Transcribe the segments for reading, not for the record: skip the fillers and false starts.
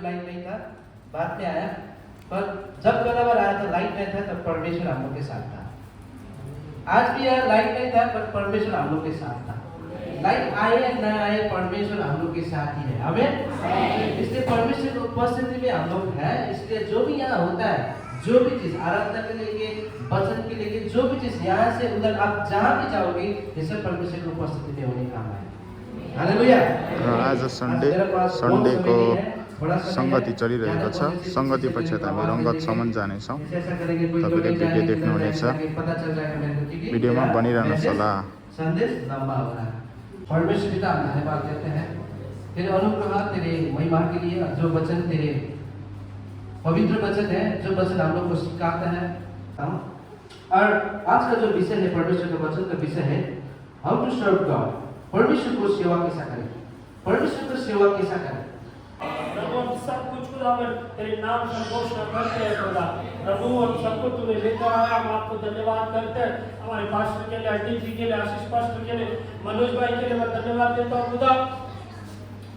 Light नहीं था, बाद में आया, पर जब कलवर आया तो लाइट नहीं था, तब परमेश्वर हम लोग के साथ था। आज भी यार लाइट नहीं था, पर परमेश्वर हम लोग के साथ था। लाइट आए या न आए, परमेश्वर हम लोग के साथ ही है। हमें इसलिए परमेश्वर की उपस्थिति में हम लोग हैं। इसलिए जो भी यहाँ होता है, जो भी चीज आराधना के लेके, वचन के लेके, जो भी चीज यहाँ से उधर आप जहाँ भी जाओगे, ये सब परमेश्वर की उपस्थिति में होने का है। हालेलुया। आज सन्डेको सङ्गति चलिरहेको छ। सङ्गति पश्चात हामी रङ्गतसम्म जानेछौँ। तपाईँले भिडियो देख्नुहुनेछ, भिडियोमा बनिरहनुहोस् होला। संदेश लंबा हो रहा है। परमेश्वर पिता हम धन्यवाद देते हैं तेरे अनुग्रह, तेरे महिमा के लिए, जो वचन तेरे पवित्र वचन है, जो वचन हम लोग को सिखाता है। और आज का जो विषय है, परमेश्वर के वचन का विषय है हाउ टू सर्व गॉड। परमेश्वर को सेवा कैसा करें, परमेश्वर को सेवा कैसा करें। प्रभु हम सब कुछ खुदावन तेरे नाम से घोषणा करते हैं खुदा। प्रभु हम सबको तूने लेकर आया, हम आपको धन्यवाद करते हैं। हमारे पास्टर के लिए, आंटी जी के लिए, आशीष पास्टर के लिए, मनोज भाई के लिए मैं धन्यवाद देता हूँ खुदा।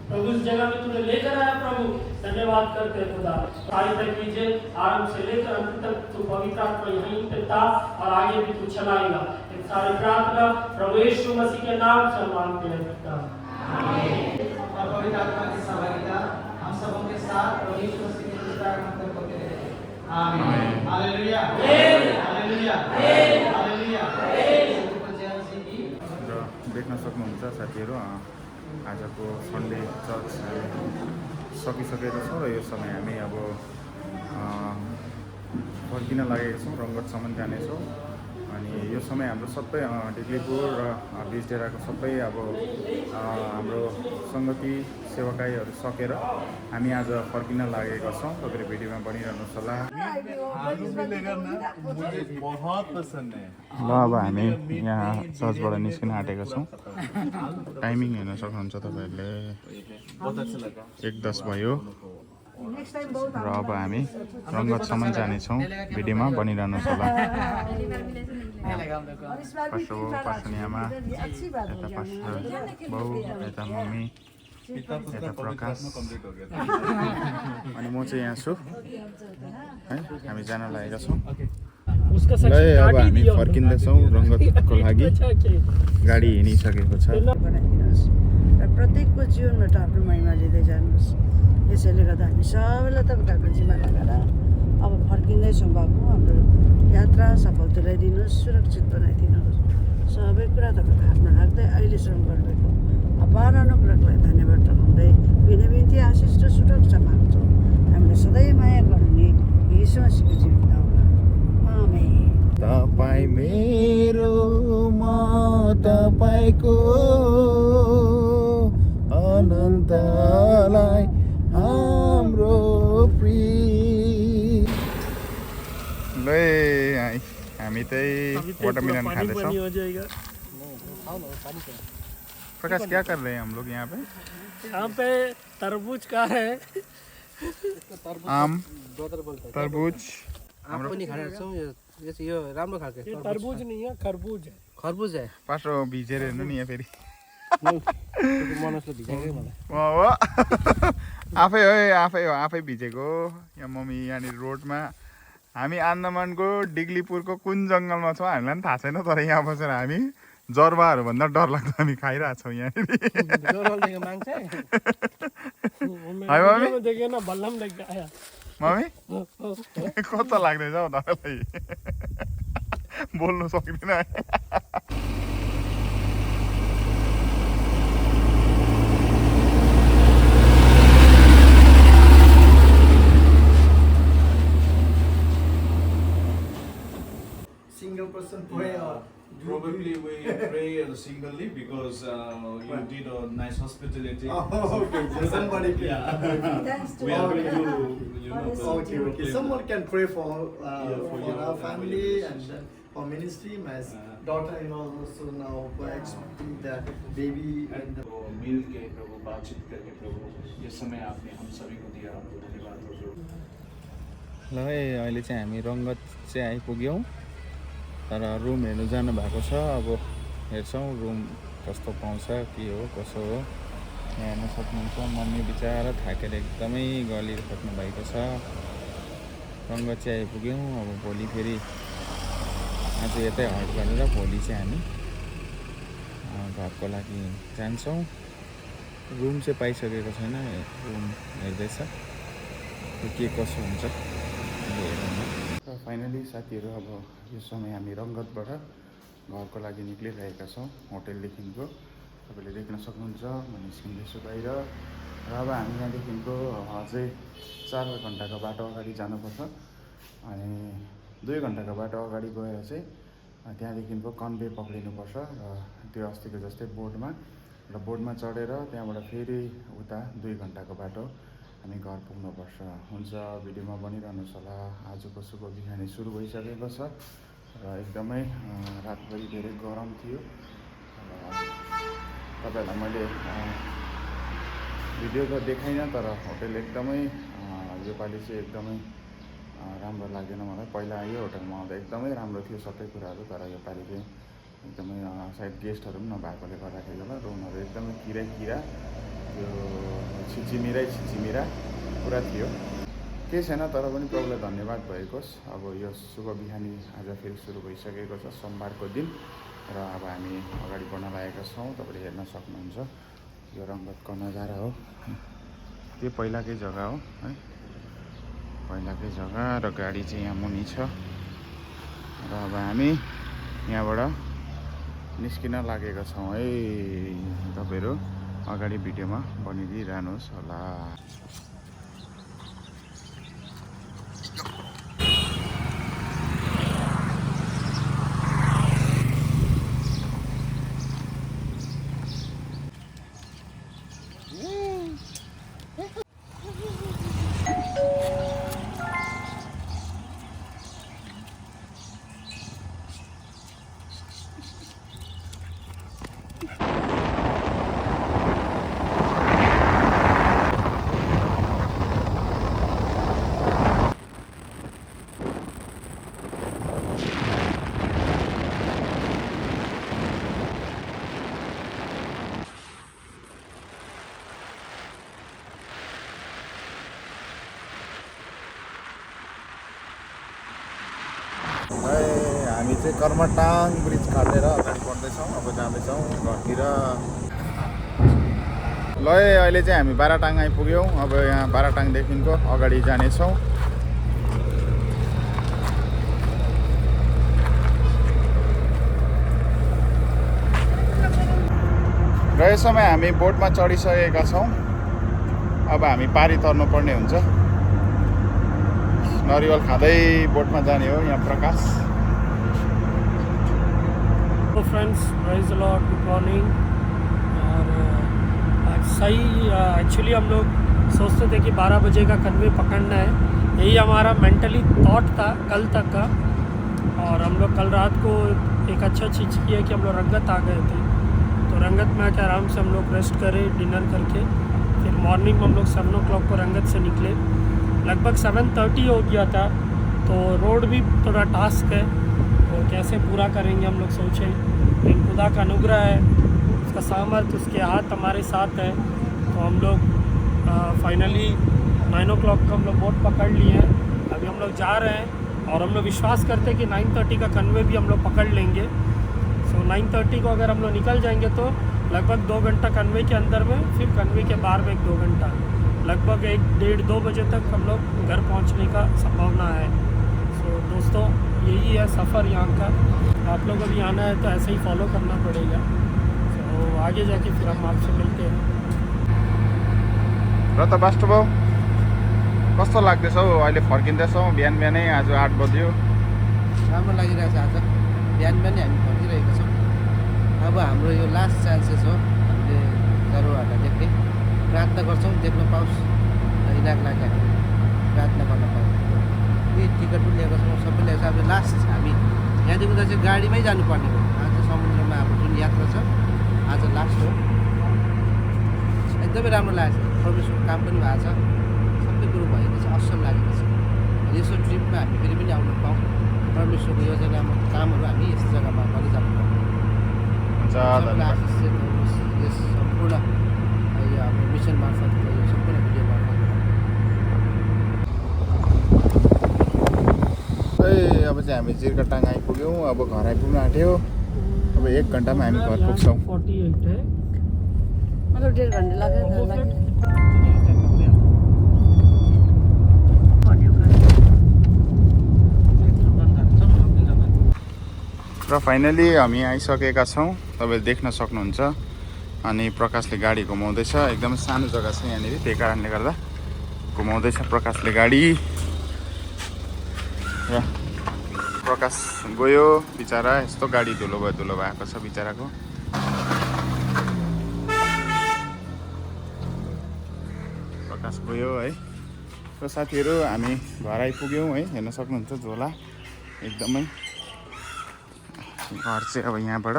प्रभु इस जगह में तूने लेकर आया, प्रभु धन्यवाद करते हैं खुदा। आगे तक कीजिए, आरंभ से लेकर अंत तक तू पवित्र आत्मा यहीं पे था और आगे भी तू चलाएगा। इन सारी प्रार्थना प्रभु यीशु मसीह के नाम से मांगते हैं पिता, आमीन। पवित्र आत्मा की सहभागिता हम सबों के साथ प्रभु यीशु मसीह के विस्तार मंत्र होते रहे। आमीन। हालेलुया, हालेलुया, हालेलुया। देख्न सक्नुहुन्छ साथीहरू, आजको सन्डे चर्च सकिसकेको छौँ र यो समय हामी अब फर्किन लागेका छौँ, रङ्गतसम्म जानेछौँ। अनि यो समय हाम्रो सबै डिग्लीपुर र बिचडेराको सबै अब हाम्रो सङ्गति सेवाकाईहरू सकेर हामी आज फर्किन लागेका छौँ। तपाईँले भिडियोमा बनिरहनुहोस् होला। ल अब हामी यहाँ चर्चबाट निस्किन आँटेका छौँ। टाइमिङ हेर्न सक्नुहुन्छ तपाईँहरूले, 1:10 भयो र अब हामी रङ्गतसम्म जानेछौँ। भिडियोमा बनिरहनुहोस् होला। पास्टर आमा, यता पास्टर बाउ, यता मम्मी, यता प्रकाश, अनि म चाहिँ यहाँ छु है। हामी जान लागेका छौँ। ल अब हामी फर्किँदैछौँ रङ्गतको लागि। गाडी हिँडिसकेको छ। र प्रत्येकको जीवनबाट आफ्नो महिमा लिँदै जानुहोस्। यसैले गर्दा हामी सबैलाई तपाईँहरूको जिम्मा लगाएर अब फर्किँदैछौँ। बाबु हाम्रो यात्रा सफल तुल्याइदिनुहोस्, सुरक्षित बनाइदिनुहोस्। सबै कुरा तपाईँको हातमा राख्दै अहिलेसम्म गर्नुभएको अपार अनुग्रहलाई धन्यवाद टकाउँदै बिना बिन्ती आशिष र सुरक्षा माग्छौँ। हामीले सधैँ माया गर्नुहुने यीशु मसीहको जीवन नाममा आमेन। तपाईँ मेरो, म तपाईँको, अनन्तलाई हाम्रो प्रिय। ल हामी चाहिँ वाटरमेलन खाँदैछौँ। प्रकाश, क्या कर रहे हैं हम लोग यहाँ पे? यहाँ पे तरबूज का है, आम, तरबूज। हम पनि खाना छौँ। यो राम्रो खालको ये तरबूज नहीं है, खरबूज है। खरबुज है। पास्टर भिजेर हेर्नु नि यहाँ फेरि। मनोजले भिजाएकै मलाई। आफै हो, आफै भिजेको। यहाँ मम्मी यहाँनिर रोडमा, हामी आन्दामानको डिग्लीपुरको कुन जङ्गलमा छौँ हामीलाई पनि थाहा छैन, तर यहाँ बसेर हामी जरबाहरूभन्दा डरलाग्दो हामी खाइरहेको छौँ यहाँनिर। है मम्मी? मम्मी कस्तो लाग्दैछ हौ तपाईँलाई? बोल्नु सक्दिनँ। Single person pray or probably we pray singly because you did a nice hospitality. okay, so somebody can. Thanks to We are going to, Okay. Someone can pray for for for your our family family. and then for ministry. My daughter-in-law also now expecting the baby and the मिल के प्रभु बातचीत करके प्रभु ये समय आपने हम सभी को दिया, आपको धन्यवाद प्रभु। ल है, अहिले चाहिँ हामी रङ्गत चाहिँ आइपुग्यौँ, तर रुम हेर्नु जानु भएको छ। अब हेर्छौँ रुम कस्तो पाउँछ, के हो कसो हो। यहाँ हेर्न सक्नुहुन्छ मम्मी बिचरा थाकेर एकदमै गलिरहेको भएको छ। रङ्गत चाहिँ आइपुग्यौँ। अब भोलि फेरि आज यतै हल्ट गरेर भोलि चाहिँ हामी घरको लागि जान्छौँ। रुम चाहिँ पाइसकेको छैन, रुम हेर्दैछ के कसो हुन्छ हेरौँ। र फाइनली साथीहरू अब यो समय हामी रङ्गतबाट घरको लागि निक्लिरहेका छौँ होटेलदेखिको। तपाईँले देख्न सक्नुहुन्छ म निस्किँदैछु बाहिर। र अब हामी यहाँदेखिको अझै 4 घन्टाको बाटो अगाडि जानुपर्छ अनि 2 घन्टाको बाटो अगाडि गएर चाहिँ त्यहाँदेखिको कन्वे पक्रिनुपर्छ र त्यो अस्तिको जस्तै बोर्डमा र बोर्डमा चढेर त्यहाँबाट फेरि उता 2 घन्टाको बाटो हामी घर पुग्नुपर्छ। हुन्छ, भिडियोमा बनिरहनुहोस् होला। आजको शुभ बिहानी सुरु भइसकेको छ र एकदमै रातभरि धेरै गरम थियो। तपाईँहरूलाई मैले भिडियो त देखाइनँ तर होटेल एकदमै योपालि चाहिँ एकदमै राम्रो लागेन मलाई। पहिला यो होटलमा आउँदा एकदमै राम्रो थियो सबै कुराहरू, तर योपालि चाहिँ एकदमै सायद गेस्टहरू पनि नभएकोले गर्दाखेरि होला रुमहरू एकदमै किरा त्यो छिचिमिरा पुरा थियो। केही छैन, तर पनि प्रभुलाई धन्यवाद भएकोस्। अब यो शुभ बिहानी आज फेरि सुरु भइसकेको छ सोमबारको दिन र अब हामी अगाडि बढ्न लागेका छौँ। तपाईँले हेर्न सक्नुहुन्छ यो रङ्गतको नजारा हो। यो पहिलाकै जग्गा हो है, पहिलाकै जग्गा र गाडी चाहिँ यहाँ मुनि छ र अब हामी यहाँबाट निस्किन लागेका छौँ है। तपाईँहरू अगाडि भिडियोमा बनिदिइरहनुहोस् होला। हामी चाहिँ कर्मटाङ ब्रिज काटेर अगाडि बढ्दैछौँ। अब जाँदैछौँ घरतिर। ल अहिले चाहिँ हामी बाराटाङ आइपुग्यौँ। अब यहाँ बाराटाङदेखिको अगाडि जानेछौँ। र यस समय हामी बोटमा चढिसकेका छौँ। अब हामी पारी तर्नुपर्ने हुन्छ। नरिवल खाँदै बोटमा जाने हो। यहाँ प्रकाश। तो friends, praise the lord, good morning. और आज सही एक्चुअली हम लोग सोचते थे कि 12 बजे का कन्वे पकड़ना है। यही हमारा मेंटली थॉट था कल तक का। और हम लोग कल रात को एक अच्छा चीज़ किया कि हम लोग रंगत आ गए थे। तो रंगत में आके आराम से हम लोग रेस्ट करे डिनर करके फिर मॉर्निंग में हम लोग 7 o'clock को रंगत से निकले। लगभग 7:30 हो गया था। तो रोड भी थोड़ा टास्क है, तो कैसे पूरा करेंगे हम लोग सोचे। लेकिन खुदा का अनुग्रह है, उसका सामर्थ्य, उसके हाथ हमारे साथ है। तो हम लोग फाइनली 9 o'clock का हम लोग बोट पकड़ लिए हैं। अभी हम लोग जा रहे हैं और हम लोग विश्वास करते हैं कि 9:30 का कन्वे भी हम लोग पकड़ लेंगे। सो 9:30 को अगर हम लोग निकल जाएंगे तो लगभग 2 घंटा कन्वे के अंदर में, फिर कन्वे के बाहर में 1-2 घंटा, लगभग 1-1.5-2 बजे तक हम लोग घर पहुंचने का संभावना है। सो दोस्तों, यही है सफ़र यहाँ का। आप लोग अभी आना है तो ऐसे ही फॉलो करना पड़ेगा। सो आगे जाके फिर हम आपसे मिलते हैं। र त बास्टो भाउ कस्तो लाग्दैछ हौ? अहिले फर्किँदैछौँ बिहान बिहानै। आज 8 बज्यो। राम्रो लागिरहेको छ। आज बिहान बिहानै हामी फर्किरहेका छौँ। अब हाम्रो यो लास्ट चान्सेस हो हामीले जरुवाहरूलाई देख्ने। प्रार्थना गर्छौँ देख्न पाओस् र यिनीहरूको लागि हामी प्रार्थना गर्न पाऊँ। यही टिकट पनि लिएको छौँ, सबैले अब लास्ट हामी यहाँदेखि उता चाहिँ गाडीमै जानुपर्ने हो। आज समुद्रमा हाम्रो जुन यात्रा छ आज लास्ट हो। एकदमै राम्रो लागेको छ। परमेश्वरको काम पनि भएको छ, सबै कुरो भएको छ, असल लागेको छ। यसो ट्रिपमा हामी फेरि पनि आउन पाऊँ। परमेश्वरको योजनामा कामहरू हामी यस जग्गामा गर्दै जानु पाऊँ। हुन्छ, सबैलाई आशिष चाहिँ होस्। यस सम्पूर्ण यो हाम्रो मिसन मार्फत यो सम्पूर्ण भिडियो मार्फत अब चाहिँ हामी जिरकटाङ आइपुग्यौँ। अब घर आइपुग्नु आँट्यो। अब 1 घन्टामा हामी घर पुग्छौँ। 48 है मतलब 1.5 घन्टा लाग्यो र फाइनली हामी आइसकेका छौँ। तपाईँले देख्न सक्नुहुन्छ। अनि प्रकाशले गाडी घुमाउँदैछ। एकदमै सानो जग्गा छ यहाँनिर, त्यही कारणले गर्दा घुमाउँदैछ प्रकाशले गाडी। र प्रकाश गयो बिचरा, यस्तो गाडी धुलो भएको छ बिचराको। प्रकाश गयो है। र साथीहरू हामी घर आइपुग्यौँ है, हेर्न सक्नुहुन्छ झोला एकदमै। घर चाहिँ अब यहाँबाट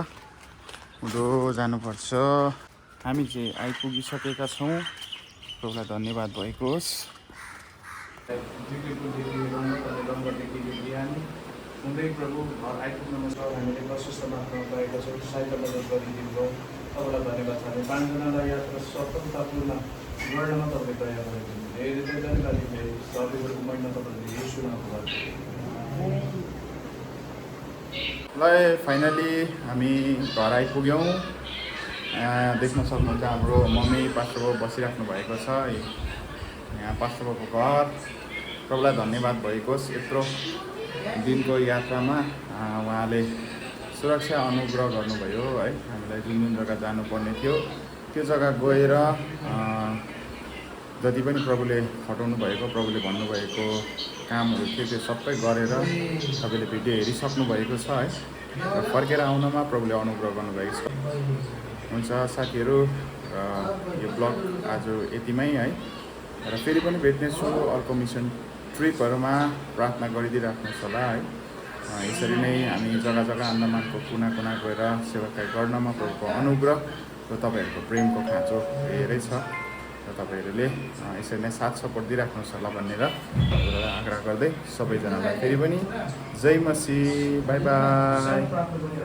उँधो जानुपर्छ। हामी चाहिँ आइपुगिसकेका छौँ। सबैलाई धन्यवाद भएको होस्। हुँदै प्रभु घर आइपुग्नुमा छ। हामीले प्रशस्त मात्रामा पाएका छौँ। सहायता मद्दत गरिदिन्छौँ। तपाईँलाई धन्यवाद छ। हामी 5 जनालाई यात्रा सफलतापूर्ण गर्नमा तपाईँले दया गरिदिनु। धेरै धेरै धन्यवाद दिनु। सबैको महिना तपाईँले यसो नामबाट ल फाइनली हामी घर आइपुग्यौँ। देख्न सक्नुहुन्छ हाम्रो मम्मी पास्टर बाबु बसिराख्नु भएको छ। यहाँ पास्टर बाबुको घर। सबैलाई धन्यवाद भएको होस्। यत्रो दिनको यात्रामा उहाँले सुरक्षा अनुग्रह गर्नुभयो है। हामीलाई जुन जग्गा जानुपर्ने थियो त्यो जग्गा गएर जति पनि प्रभुले खटाउनु भएको, प्रभुले भन्नुभएको कामहरू थियो त्यो सबै गरेर तपाईँले भिडियो हेरिसक्नु भएको छ है। र फर्केर आउनमा प्रभुले अनुग्रह गर्नुभएको छ। हुन्छ साथीहरू, यो ब्लग आज यतिमै है। र फेरि पनि भेट्नेछु अर्को मिसन ट्रिपहरूमा। प्रार्थना गरिदिइराख्नुहोस् होला है। यसरी नै हामी जग्गा जग्गा आन्दामानको कुना कुना गएर सेवाकाई गर्नमा प्रभुको अनुग्रह र तपाईँहरूको प्रेमको खाँचो धेरै छ। र तपाईँहरूले यसरी नै साथ सपोर्ट दिइराख्नुहोस् होला भनेर आग्रह गर्दै सबैजनालाई फेरि पनि जय मसीह, बाई बाई।